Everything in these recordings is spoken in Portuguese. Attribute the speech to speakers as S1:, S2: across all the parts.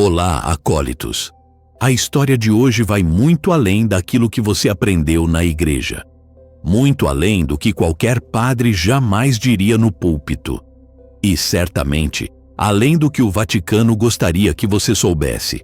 S1: Olá, acólitos! A história de hoje vai muito além daquilo que você aprendeu na igreja. Muito além do que qualquer padre jamais diria no púlpito. E, certamente, além do que o Vaticano gostaria que você soubesse.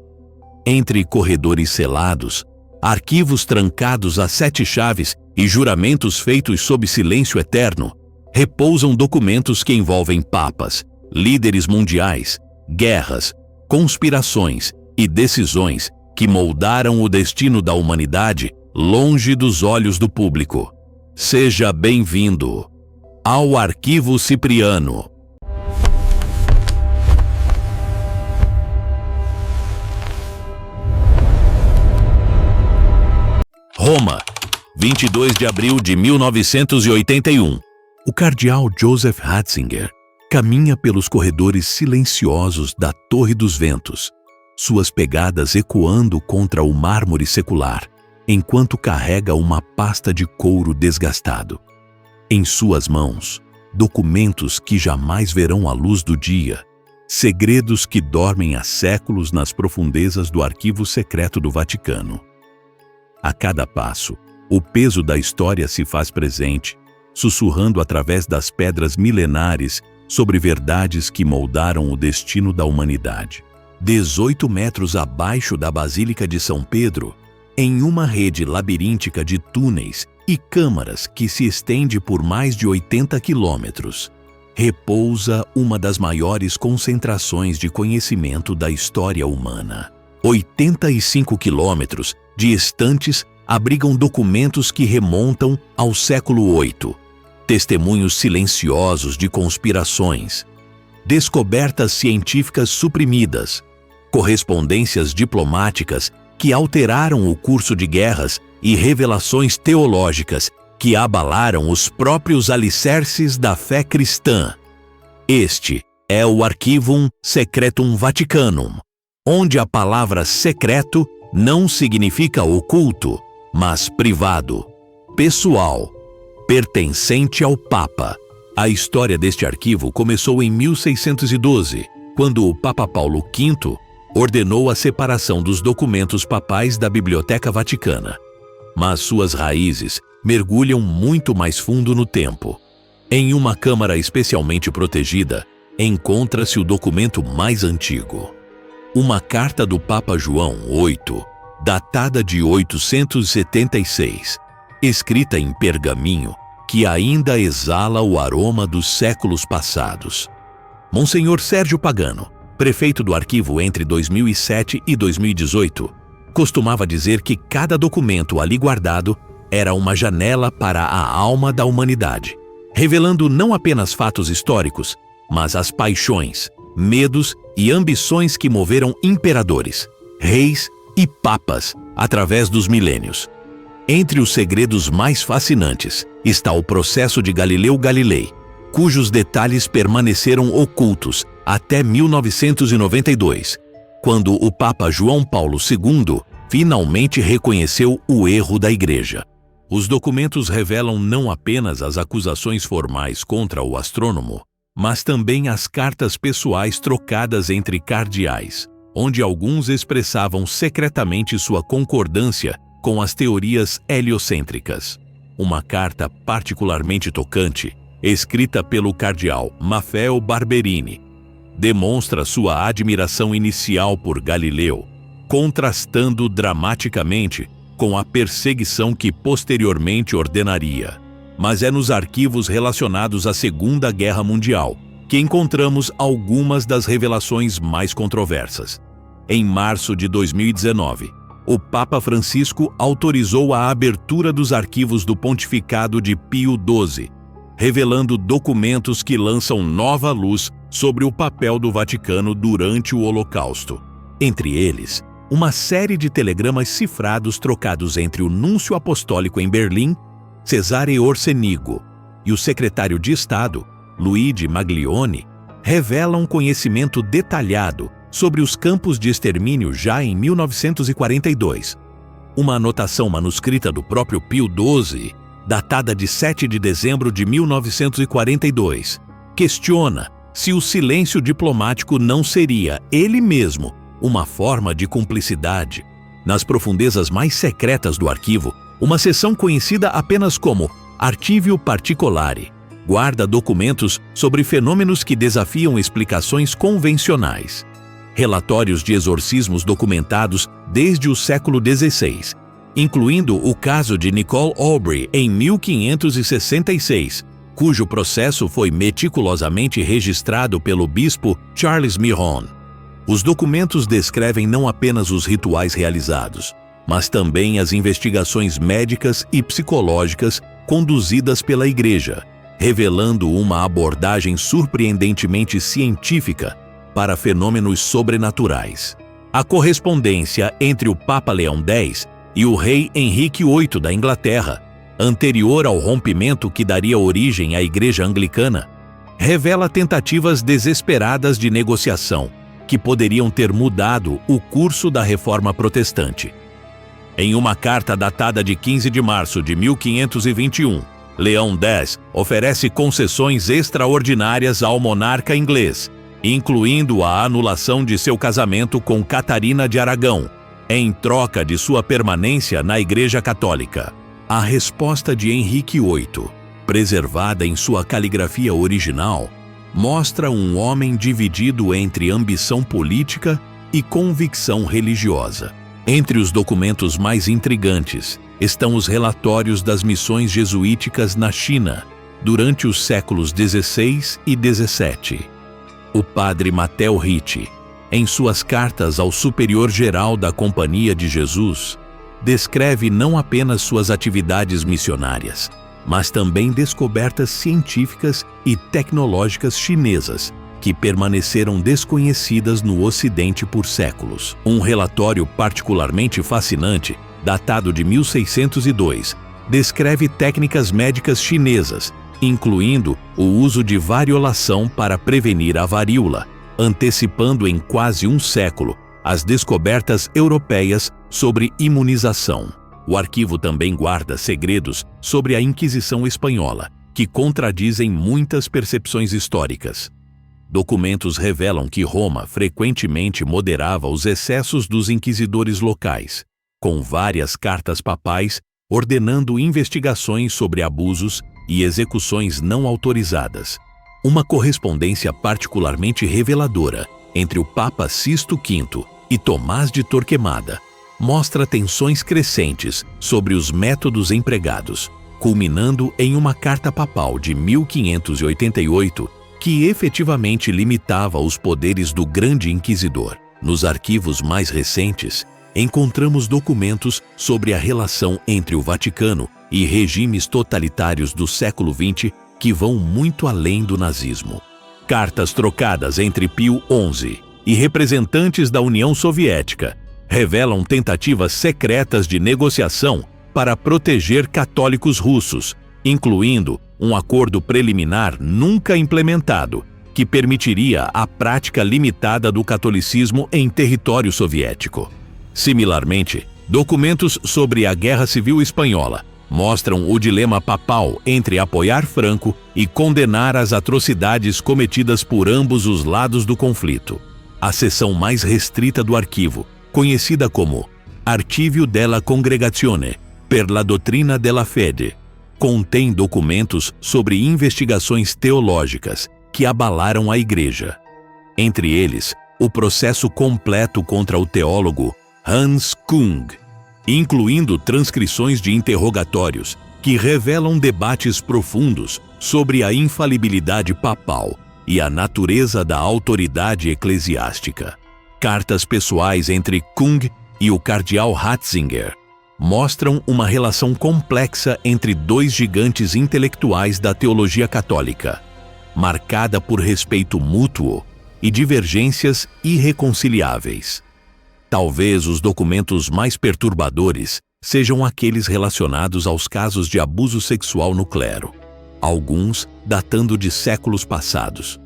S1: Entre corredores selados, arquivos trancados a 7 chaves e juramentos feitos sob silêncio eterno, repousam documentos que envolvem papas, líderes mundiais, guerras, conspirações e decisões que moldaram o destino da humanidade longe dos olhos do público. Seja bem-vindo ao Arquivo Cipriano. Roma, 22 de abril de 1981. O cardeal Joseph Ratzinger caminha pelos corredores silenciosos da Torre dos Ventos, suas pegadas ecoando contra o mármore secular, enquanto carrega uma pasta de couro desgastado. Em suas mãos, documentos que jamais verão a luz do dia, segredos que dormem há séculos nas profundezas do arquivo secreto do Vaticano. A cada passo, o peso da história se faz presente, sussurrando através das pedras milenares sobre verdades que moldaram o destino da humanidade. 18 metros abaixo da Basílica de São Pedro, em uma rede labiríntica de túneis e câmaras que se estende por mais de 80 quilômetros, repousa uma das maiores concentrações de conhecimento da história humana. 85 quilômetros de estantes abrigam documentos que remontam ao século VIII, testemunhos silenciosos de conspirações, descobertas científicas suprimidas, correspondências diplomáticas que alteraram o curso de guerras e revelações teológicas que abalaram os próprios alicerces da fé cristã. Este é o Archivum Secretum Vaticanum, onde a palavra secreto não significa oculto, mas privado, pessoal, pertencente ao Papa. A história deste arquivo começou em 1612, quando o Papa Paulo V ordenou a separação dos documentos papais da Biblioteca Vaticana. Mas suas raízes mergulham muito mais fundo no tempo. Em uma câmara especialmente protegida, encontra-se o documento mais antigo. Uma carta do Papa João VIII, datada de 876, escrita em pergaminho, que ainda exala o aroma dos séculos passados. Monsenhor Sérgio Pagano, prefeito do arquivo entre 2007 e 2018, costumava dizer que cada documento ali guardado era uma janela para a alma da humanidade, revelando não apenas fatos históricos, mas as paixões, medos e ambições que moveram imperadores, reis e papas através dos milênios. Entre os segredos mais fascinantes está o processo de Galileu Galilei, cujos detalhes permaneceram ocultos até 1992, quando o Papa João Paulo II finalmente reconheceu o erro da Igreja. Os documentos revelam não apenas as acusações formais contra o astrônomo, mas também as cartas pessoais trocadas entre cardeais, onde alguns expressavam secretamente sua concordância com as teorias heliocêntricas. Uma carta particularmente tocante, escrita pelo cardeal Maffeo Barberini, demonstra sua admiração inicial por Galileu, contrastando dramaticamente com a perseguição que posteriormente ordenaria. Mas é nos arquivos relacionados à Segunda Guerra Mundial que encontramos algumas das revelações mais controversas. Em março de 2019, o Papa Francisco autorizou a abertura dos arquivos do pontificado de Pio XII, revelando documentos que lançam nova luz sobre o papel do Vaticano durante o Holocausto. Entre eles, uma série de telegramas cifrados trocados entre o núncio apostólico em Berlim, Cesare Orsenigo, e o secretário de Estado, Luigi Maglione, revelam conhecimento detalhado sobre os campos de extermínio já em 1942. Uma anotação manuscrita do próprio Pio XII, datada de 7 de dezembro de 1942, questiona se o silêncio diplomático não seria, ele mesmo, uma forma de cumplicidade. Nas profundezas mais secretas do arquivo, uma seção conhecida apenas como Archivio Particolare guarda documentos sobre fenômenos que desafiam explicações convencionais. Relatórios de exorcismos documentados desde o século XVI, incluindo o caso de Nicole Aubrey em 1566, cujo processo foi meticulosamente registrado pelo bispo Charles Miron. Os documentos descrevem não apenas os rituais realizados, mas também as investigações médicas e psicológicas conduzidas pela Igreja, revelando uma abordagem surpreendentemente científica para fenômenos sobrenaturais. A correspondência entre o Papa Leão X e o rei Henrique VIII da Inglaterra, anterior ao rompimento que daria origem à Igreja Anglicana, revela tentativas desesperadas de negociação que poderiam ter mudado o curso da Reforma Protestante. Em uma carta datada de 15 de março de 1521, Leão X oferece concessões extraordinárias ao monarca inglês, incluindo a anulação de seu casamento com Catarina de Aragão, em troca de sua permanência na Igreja Católica. A resposta de Henrique VIII, preservada em sua caligrafia original, mostra um homem dividido entre ambição política e convicção religiosa. Entre os documentos mais intrigantes estão os relatórios das missões jesuíticas na China durante os séculos XVI e XVII. O padre Matteo Ricci, em suas cartas ao superior-geral da Companhia de Jesus, descreve não apenas suas atividades missionárias, mas também descobertas científicas e tecnológicas chinesas que permaneceram desconhecidas no Ocidente por séculos. Um relatório particularmente fascinante, datado de 1602, descreve técnicas médicas chinesas, incluindo o uso de variolação para prevenir a varíola, antecipando em quase um século as descobertas europeias sobre imunização. O arquivo também guarda segredos sobre a Inquisição Espanhola, que contradizem muitas percepções históricas. Documentos revelam que Roma frequentemente moderava os excessos dos inquisidores locais, com várias cartas papais ordenando investigações sobre abusos e execuções não autorizadas. Uma correspondência particularmente reveladora entre o Papa Sisto V e Tomás de Torquemada mostra tensões crescentes sobre os métodos empregados, culminando em uma carta papal de 1588 que efetivamente limitava os poderes do Grande Inquisidor. Nos arquivos mais recentes, encontramos documentos sobre a relação entre o Vaticano e regimes totalitários do século XX que vão muito além do nazismo. Cartas trocadas entre Pio XI e representantes da União Soviética revelam tentativas secretas de negociação para proteger católicos russos, incluindo um acordo preliminar nunca implementado, que permitiria a prática limitada do catolicismo em território soviético. Similarmente, documentos sobre a Guerra Civil Espanhola mostram o dilema papal entre apoiar Franco e condenar as atrocidades cometidas por ambos os lados do conflito. A seção mais restrita do arquivo, conhecida como Archivio della Congregazione per la Dottrina della Fede, contém documentos sobre investigações teológicas que abalaram a Igreja. Entre eles, o processo completo contra o teólogo Hans Kung, incluindo transcrições de interrogatórios que revelam debates profundos sobre a infalibilidade papal e a natureza da autoridade eclesiástica. Cartas pessoais entre Kung e o cardeal Ratzinger mostram uma relação complexa entre dois gigantes intelectuais da teologia católica, marcada por respeito mútuo e divergências irreconciliáveis. Talvez os documentos mais perturbadores sejam aqueles relacionados aos casos de abuso sexual no clero, alguns datando de séculos passados.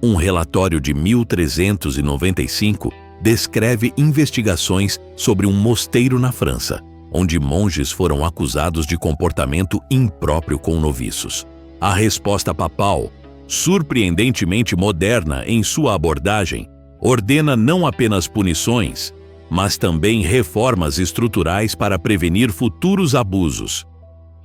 S1: Um relatório de 1395 descreve investigações sobre um mosteiro na França, onde monges foram acusados de comportamento impróprio com noviços. A resposta papal, surpreendentemente moderna em sua abordagem, ordena não apenas punições, mas também reformas estruturais para prevenir futuros abusos.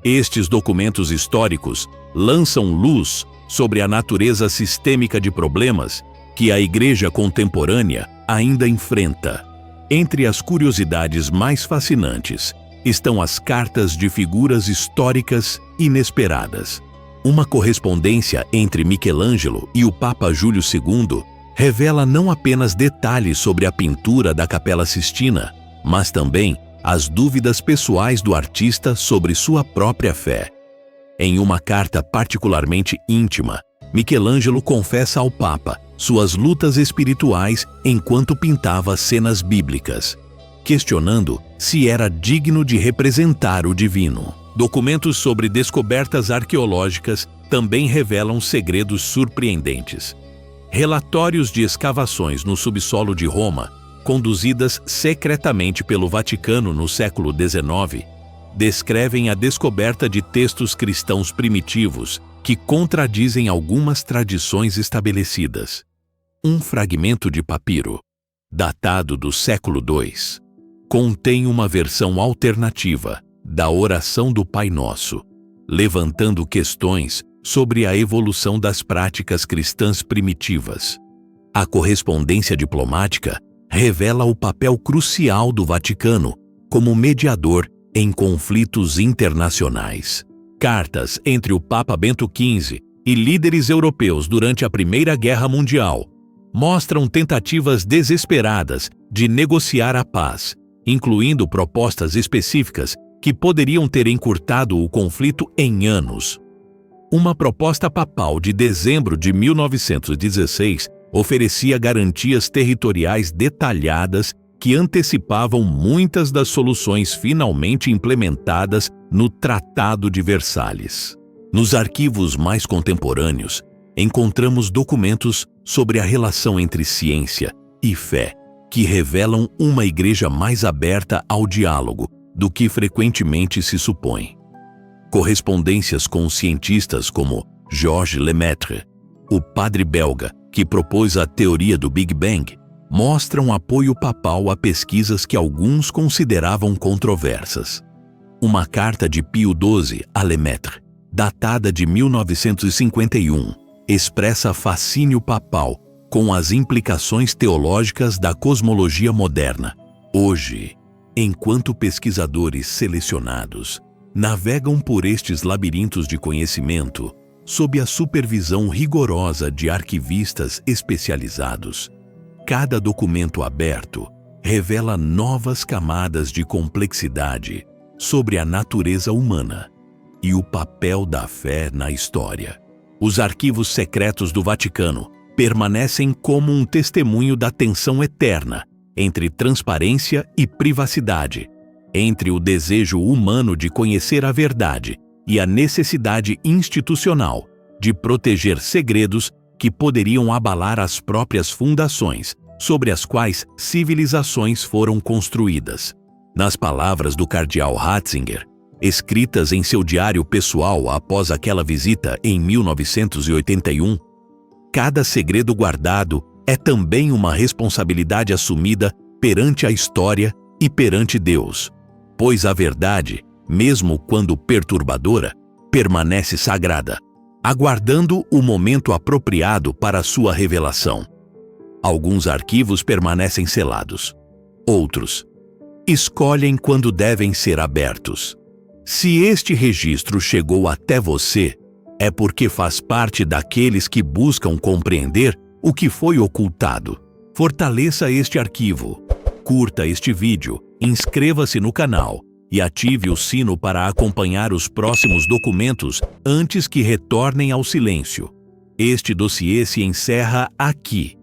S1: Estes documentos históricos lançam luz sobre a natureza sistêmica de problemas que a Igreja contemporânea ainda enfrenta. Entre as curiosidades mais fascinantes estão as cartas de figuras históricas inesperadas. Uma correspondência entre Michelangelo e o Papa Júlio II revela não apenas detalhes sobre a pintura da Capela Sistina, mas também as dúvidas pessoais do artista sobre sua própria fé. Em uma carta particularmente íntima, Michelangelo confessa ao Papa suas lutas espirituais enquanto pintava cenas bíblicas, questionando se era digno de representar o divino. Documentos sobre descobertas arqueológicas também revelam segredos surpreendentes. Relatórios de escavações no subsolo de Roma, conduzidas secretamente pelo Vaticano no século XIX, descrevem a descoberta de textos cristãos primitivos que contradizem algumas tradições estabelecidas. Um fragmento de papiro, datado do século II, contém uma versão alternativa da oração do Pai Nosso, levantando questões sobre a evolução das práticas cristãs primitivas. A correspondência diplomática revela o papel crucial do Vaticano como mediador em conflitos internacionais. Cartas entre o Papa Bento XV e líderes europeus durante a Primeira Guerra Mundial mostram tentativas desesperadas de negociar a paz, incluindo propostas específicas que poderiam ter encurtado o conflito em anos. Uma proposta papal de dezembro de 1916 oferecia garantias territoriais detalhadas que antecipavam muitas das soluções finalmente implementadas no Tratado de Versalhes. Nos arquivos mais contemporâneos, encontramos documentos sobre a relação entre ciência e fé, que revelam uma igreja mais aberta ao diálogo do que frequentemente se supõe. Correspondências com cientistas como Georges Lemaitre, o padre belga que propôs a teoria do Big Bang, mostram apoio papal a pesquisas que alguns consideravam controversas. Uma carta de Pio XII a Lemaitre, datada de 1951, expressa fascínio papal com as implicações teológicas da cosmologia moderna. Hoje, enquanto pesquisadores selecionados navegam por estes labirintos de conhecimento, sob a supervisão rigorosa de arquivistas especializados, cada documento aberto revela novas camadas de complexidade sobre a natureza humana e o papel da fé na história. Os arquivos secretos do Vaticano permanecem como um testemunho da tensão eterna entre transparência e privacidade, entre o desejo humano de conhecer a verdade e a necessidade institucional de proteger segredos que poderiam abalar as próprias fundações sobre as quais civilizações foram construídas. Nas palavras do cardeal Ratzinger, escritas em seu diário pessoal após aquela visita em 1981, cada segredo guardado é também uma responsabilidade assumida perante a história e perante Deus, pois a verdade, mesmo quando perturbadora, permanece sagrada, aguardando o momento apropriado para sua revelação. Alguns arquivos permanecem selados. Outros escolhem quando devem ser abertos. Se este registro chegou até você, é porque faz parte daqueles que buscam compreender o que foi ocultado. Fortaleça este arquivo, curta este vídeo, inscreva-se no canal e ative o sino para acompanhar os próximos documentos antes que retornem ao silêncio. Este dossiê se encerra aqui.